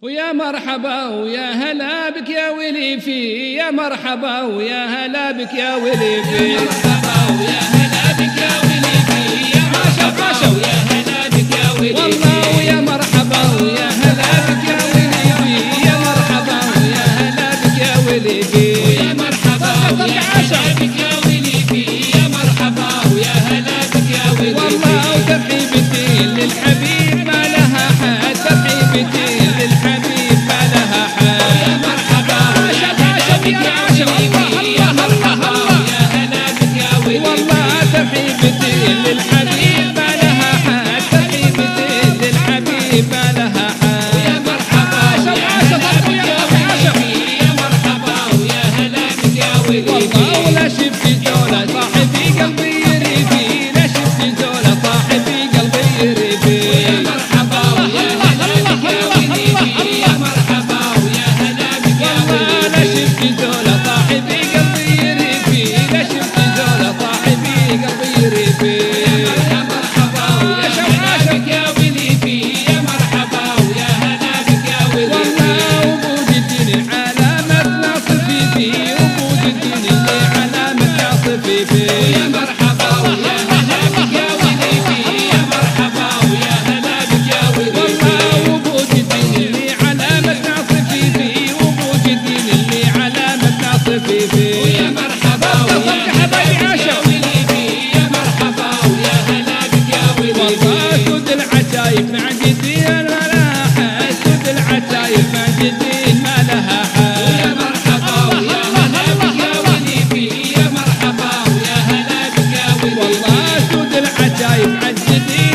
ويا مرحبا ويا هلا بك يا ويلي في، يا مرحبا ويا هلا بك يا ويلي في، يا مرحبا ويا هلا بك يا ويلي في، يا مرحبا ويا هلا بك يا ويلي في، والله ويا مرحبا ويا هلا بك يا ويلي في، يا مرحبا ويا هلا بك يا ويلي في، ويا مرحبا ويا هلا بك يا ويلي في، يا مرحبا ويا هلا بك يا ويلي في. والله وترحيبتي للحبيب ما لها حد، ترحيبتي للحبيب ما لها حد. يا مرحبا ويا هلا بك يا ويلي في، يا مرحبا ويا هلا بك يا ويلي في. والله ترحيبتي للحبيب ما لها حد، ترحيبتي للحبيب ما لها حد. يا مرحبا ويا هلا بك يا ويلي في، يا مرحبا ويا هلا بك يا ويلي في. والله ولا شفت زوله صاحبي قلبي يريبي، لا شفت زوله صاحبي قلبي يريبي. يا مرحبا ويا هلا بك يا ويلي في، يا مرحبا ويا هلا بك يا والله ويلي لا في. شفت زوله صاحبي قلبي يريبي، لا شفت زوله صاحبي قلبي يريبي. يا مرحبا ويا هلا بك يا ويلي في، يا مرحبا ويا هلا بك يا ويلي في. والله وجود الدين علامة نصف في، وجود الدين اللي علامة نصف في. يا مرحبا ويا هلا بك يا ويلي في، يا مرحبا ويا هلا بك يا ويلي في. والله وجود الدين اللي علامة نصف في، وجود الدين اللي علامة نصف في. يا مرحبا ويا هلا بك يا ويلي في، يا مرحبا ويا هلا بك يا ويلي في. والله سود العجايب مع جدين ما لها حد، سود العجايب مع جدين ما لها حد. يا مرحبا ويا هلا بك يا ويلي في، يا مرحبا ويا هلا بك يا ويلي في. والله سود العجايب مع جدين